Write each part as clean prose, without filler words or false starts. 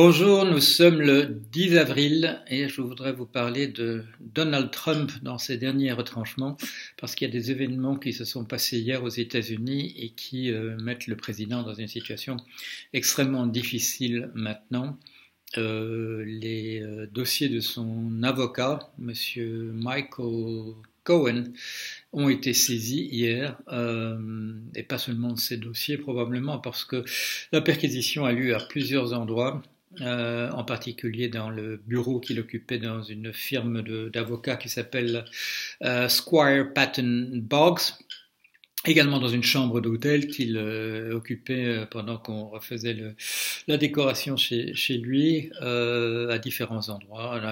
Bonjour, nous sommes le 10 avril et je voudrais vous parler de Donald Trump dans ses derniers retranchements parce qu'il y a des événements qui se sont passés hier aux États-Unis et qui mettent le président dans une situation extrêmement difficile maintenant. Les dossiers de son avocat, monsieur Michael Cohen, ont été saisis hier, et pas seulement ces dossiers probablement parce que la perquisition a lieu à plusieurs endroits. En particulier dans le bureau qu'il occupait dans une firme d'avocats qui s'appelle Squire Patton Boggs, également dans une chambre d'hôtel qu'il occupait pendant qu'on refaisait la décoration chez lui, à différents endroits,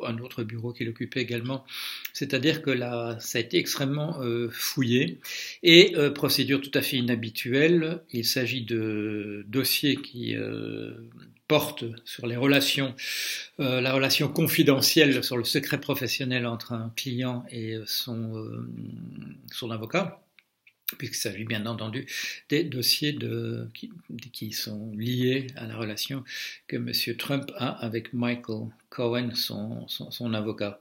un autre bureau qu'il occupait également. C'est-à-dire que là, ça a été extrêmement fouillé et procédure tout à fait inhabituelle. Il s'agit de dossiers qui portent sur les relations, la relation confidentielle, sur le secret professionnel entre un client et son avocat, puisqu'il s'agit bien entendu des dossiers qui sont liés à la relation que M. Trump a avec Michael Cohen, son avocat.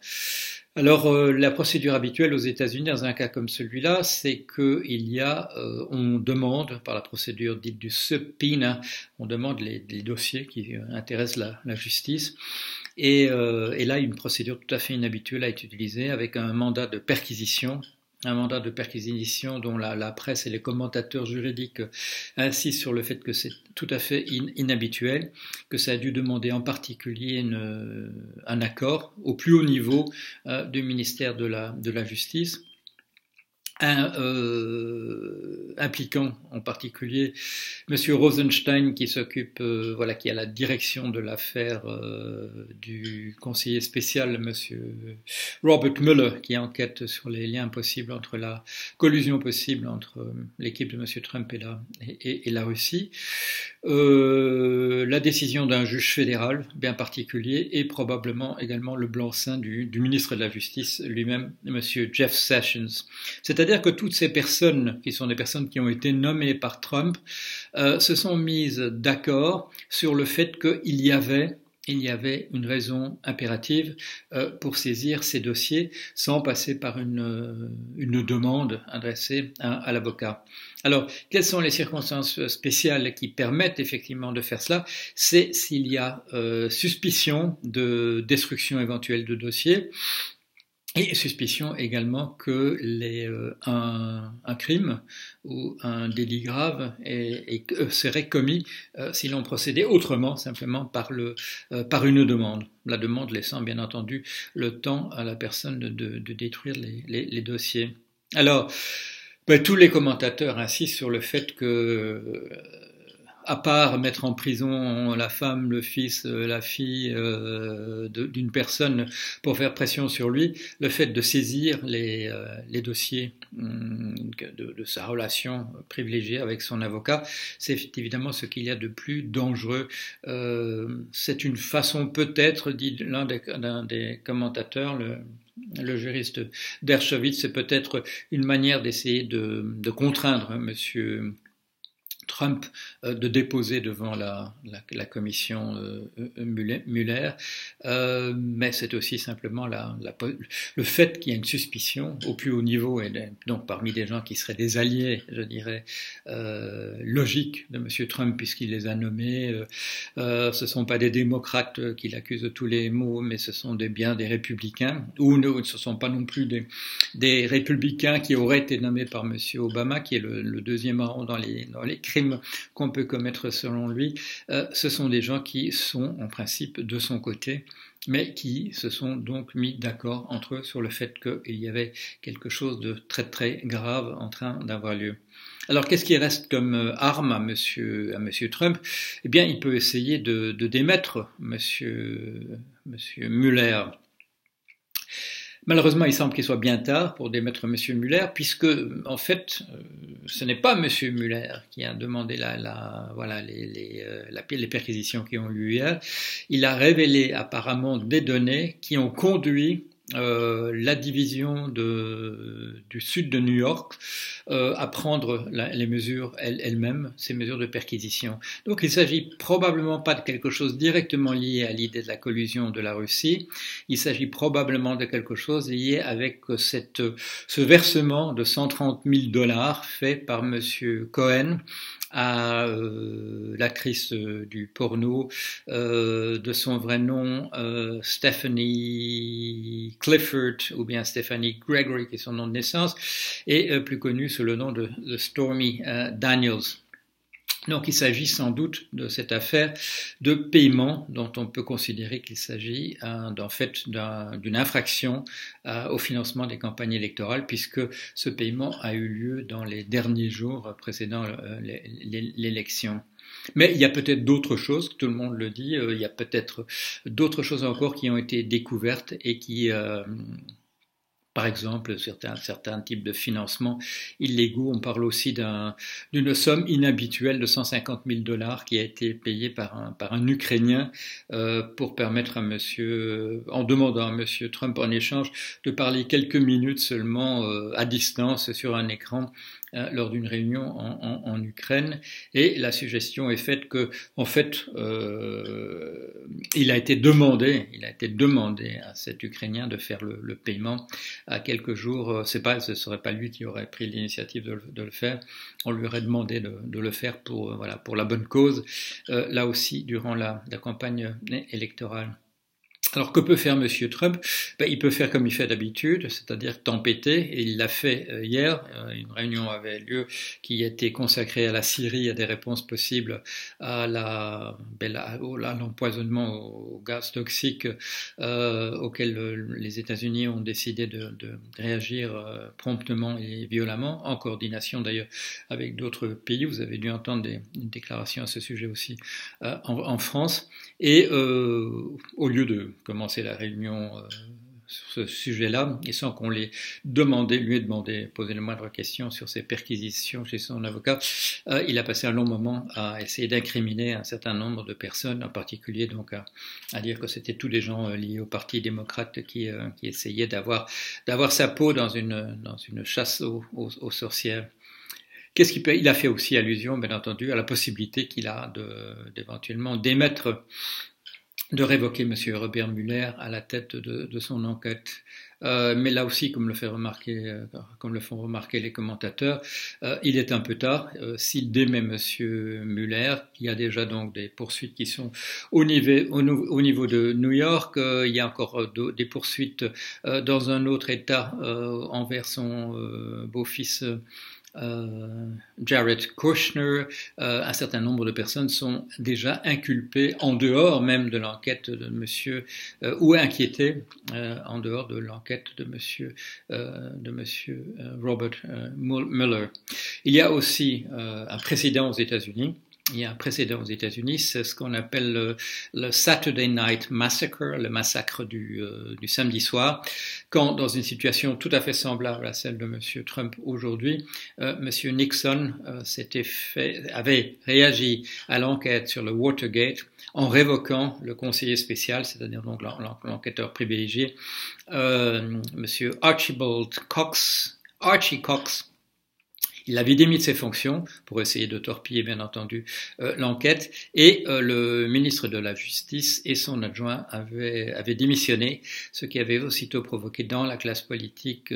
Alors, la procédure habituelle aux États-Unis dans un cas comme celui-là, c'est on demande, par la procédure dite du subpoena, on demande les dossiers qui intéressent la justice. Et là, une procédure tout à fait inhabituelle a été utilisée avec un mandat de perquisition dont la presse et les commentateurs juridiques insistent sur le fait que c'est tout à fait inhabituel, que ça a dû demander en particulier un accord au plus haut niveau du ministère de la Justice, impliquant en particulier Monsieur Rosenstein qui s'occupe, qui a la direction de l'affaire du conseiller spécial Monsieur Robert Mueller qui enquête sur les liens possibles entre la collusion possible entre l'équipe de Monsieur Trump et la Russie. La décision d'un juge fédéral bien particulier et probablement également le blanc-seing du ministre de la Justice lui-même, Monsieur Jeff Sessions. C'est-à-dire que toutes ces personnes, qui sont des personnes qui ont été nommées par Trump, se sont mises d'accord sur le fait qu'il y avait une raison impérative pour saisir ces dossiers sans passer par une demande adressée à l'avocat. Alors, quelles sont les circonstances spéciales qui permettent effectivement de faire cela? C'est s'il y a suspicion de destruction éventuelle de dossiers, et suspicion également que un crime ou un délit grave serait commis si l'on procédait autrement, simplement par une demande. La demande laissant bien entendu le temps à la personne de détruire les dossiers. Alors, tous les commentateurs insistent sur le fait que à part mettre en prison la femme, le fils, la fille d'une personne pour faire pression sur lui, le fait de saisir les dossiers de sa relation privilégiée avec son avocat, c'est évidemment ce qu'il y a de plus dangereux. C'est une façon peut-être, dit l'un des commentateurs, le juriste Dershowitz, c'est peut-être une manière d'essayer de contraindre Monsieur Trump de déposer devant la commission Mueller, mais c'est aussi simplement le fait qu'il y a une suspicion au plus haut niveau, et donc parmi des gens qui seraient des alliés, je dirais, logiques de M. Trump, puisqu'il les a nommés. Ce ne sont pas des démocrates qu'il accuse de tous les maux, mais ce sont bien des républicains, ou ce ne sont pas non plus des républicains qui auraient été nommés par M. Obama, qui est le deuxième rang dans les crimes qu'on peut commettre selon lui. Ce sont des gens qui sont en principe de son côté, mais qui se sont donc mis d'accord entre eux sur le fait qu'il y avait quelque chose de très très grave en train d'avoir lieu. Alors qu'est-ce qui reste comme arme à monsieur Trump? Eh bien, il peut essayer de démettre monsieur Mueller. Malheureusement, il semble qu'il soit bien tard pour démettre M. Mueller, puisque, en fait, ce n'est pas M. Mueller qui a demandé les perquisitions qui ont eu lieu hier. Il a révélé apparemment des données qui ont conduit la division du sud de New York à prendre les mesures elles-mêmes, ces mesures de perquisition. Donc il s'agit probablement pas de quelque chose directement lié à l'idée de la collusion de la Russie, il s'agit probablement de quelque chose lié avec ce versement de 130 000 $ fait par Monsieur Cohen à l'actrice du porno de son vrai nom Stephanie Clifford ou bien Stephanie Gregory qui est son nom de naissance et plus connue sous le nom de Stormy Daniels. Donc il s'agit sans doute de cette affaire de paiement dont on peut considérer qu'il s'agit en fait d'une infraction au financement des campagnes électorales puisque ce paiement a eu lieu dans les derniers jours précédant l'élection. Mais il y a peut-être d'autres choses, tout le monde le dit, il y a peut-être d'autres choses encore qui ont été découvertes et qui... par exemple, certains types de financements illégaux. On parle aussi d'une somme inhabituelle de 150 000 $ qui a été payée par un Ukrainien pour permettre en demandant à Monsieur Trump en échange de parler quelques minutes seulement à distance sur un écran lors d'une réunion en Ukraine, et la suggestion est faite que, en fait, il a été demandé à cet Ukrainien de faire le paiement à quelques jours. Ce serait pas lui qui aurait pris l'initiative de le faire. On lui aurait demandé de le faire pour la bonne cause. Là aussi, durant la campagne électorale. Alors que peut faire Monsieur Trump? Il peut faire comme il fait d'habitude, c'est-à-dire tempêter, et il l'a fait hier. Une réunion avait lieu qui était consacrée à la Syrie, à des réponses possibles à l'empoisonnement au gaz toxique auquel les États-Unis ont décidé de réagir promptement et violemment, en coordination d'ailleurs avec d'autres pays. Vous avez dû entendre une déclaration à ce sujet aussi en France. Et au lieu de commencer la réunion sur ce sujet-là, et sans qu'on lui ait demandé, posé la moindre question sur ses perquisitions chez son avocat, il a passé un long moment à essayer d'incriminer un certain nombre de personnes, en particulier donc à dire que c'était tous des gens liés au Parti démocrate qui essayaient d'avoir sa peau dans une chasse aux sorcières. Il a fait aussi allusion, bien entendu, à la possibilité qu'il a d'éventuellement de révoquer M. Robert Mueller à la tête de son enquête. Mais là aussi, comme le font remarquer les commentateurs, il est un peu tard. S'il démet M. Mueller, il y a déjà donc des poursuites qui sont au niveau de New York. Il y a encore des poursuites dans un autre État envers son beau-fils Jared Kushner. Un certain nombre de personnes sont déjà inculpées en dehors même de l'enquête de monsieur ou inquiétées en dehors de l'enquête de monsieur Robert Mueller. Il y a aussi un précédent aux États-Unis. C'est ce qu'on appelle le Saturday Night Massacre, le massacre du samedi soir, quand, dans une situation tout à fait semblable à celle de Monsieur Trump aujourd'hui, Monsieur Nixon avait réagi à l'enquête sur le Watergate en révoquant le conseiller spécial, c'est-à-dire donc l'enquêteur privilégié, Monsieur Archie Cox. Il avait démis de ses fonctions pour essayer de torpiller, bien entendu, l'enquête, et le ministre de la Justice et son adjoint avaient démissionné, ce qui avait aussitôt provoqué dans la classe politique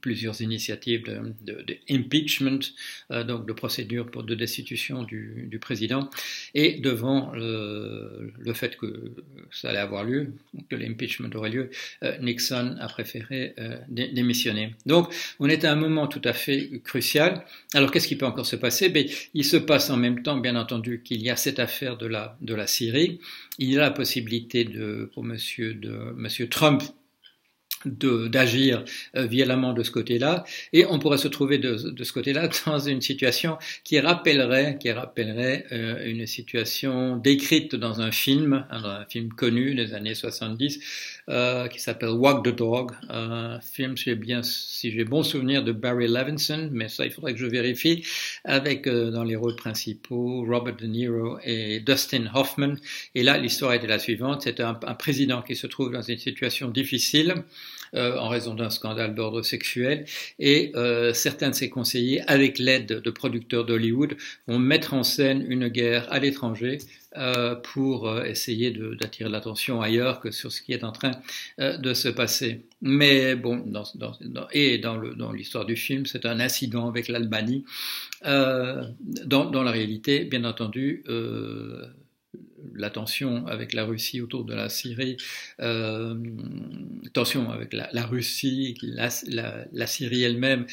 plusieurs initiatives de impeachment, donc de procédure de destitution du président, et devant le fait que ça allait avoir lieu, que l'impeachment aurait lieu, Nixon a préféré démissionner. Donc, on est à un moment tout à fait crucial. Alors qu'est-ce qui peut encore se passer? Il se passe en même temps, bien entendu, qu'il y a cette affaire de la Syrie. Il y a la possibilité pour monsieur Trump d'agir violemment de ce côté-là, et on pourrait se trouver de ce côté-là dans une situation qui rappellerait une situation décrite dans un film connu des années 70 qui s'appelle Walk the Dog, un film si j'ai bon souvenir de Barry Levinson, mais ça il faudrait que je vérifie, avec dans les rôles principaux Robert De Niro et Dustin Hoffman. Et là l'histoire était la suivante: c'est un président qui se trouve dans une situation difficile en raison d'un scandale d'ordre sexuel, et certains de ses conseillers, avec l'aide de producteurs d'Hollywood, vont mettre en scène une guerre à l'étranger pour essayer d'attirer l'attention ailleurs que sur ce qui est en train de se passer. Mais bon, dans l'histoire du film, c'est un incident avec l'Albanie. Dans la réalité, bien entendu, la tension avec la Russie autour de la Syrie, tension avec la Russie, la Syrie elle-même,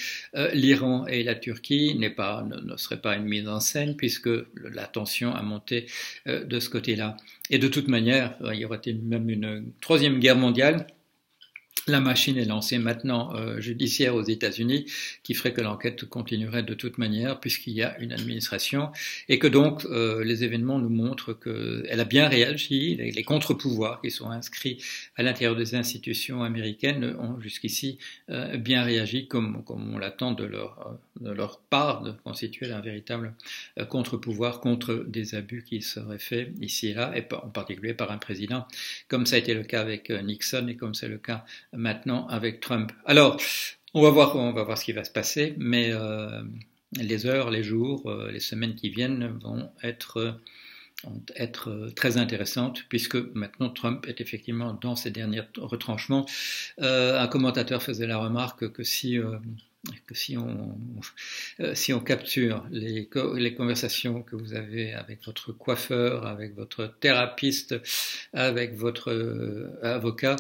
l'Iran et la Turquie ne serait pas une mise en scène, puisque la tension a monté de ce côté-là. Et de toute manière, il y aurait même une troisième guerre mondiale. La machine est lancée maintenant judiciaire aux États-Unis, qui ferait que l'enquête continuerait de toute manière, puisqu'il y a une administration, et que donc les événements nous montrent qu'elle a bien réagi. Les contre-pouvoirs qui sont inscrits à l'intérieur des institutions américaines ont jusqu'ici bien réagi, comme on l'attend de leur part, de constituer un véritable contre-pouvoir contre des abus qui seraient faits ici et là, et en particulier par un président, comme ça a été le cas avec Nixon et comme c'est le cas maintenant avec Trump. Alors, on va voir ce qui va se passer, mais les heures, les jours, les semaines qui viennent vont être très intéressantes, puisque maintenant Trump est effectivement dans ses derniers retranchements. Un commentateur faisait la remarque que si on capture les conversations que vous avez avec votre coiffeur, avec votre thérapeute, avec votre avocat,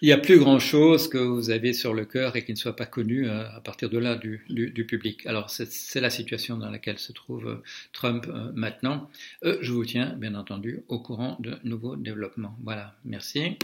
il n'y a plus grand-chose que vous avez sur le cœur et qui ne soit pas connu à partir de là du public. Alors c'est la situation dans laquelle se trouve Trump maintenant. Je vous tiens bien entendu au courant de nouveaux développements. Voilà, merci.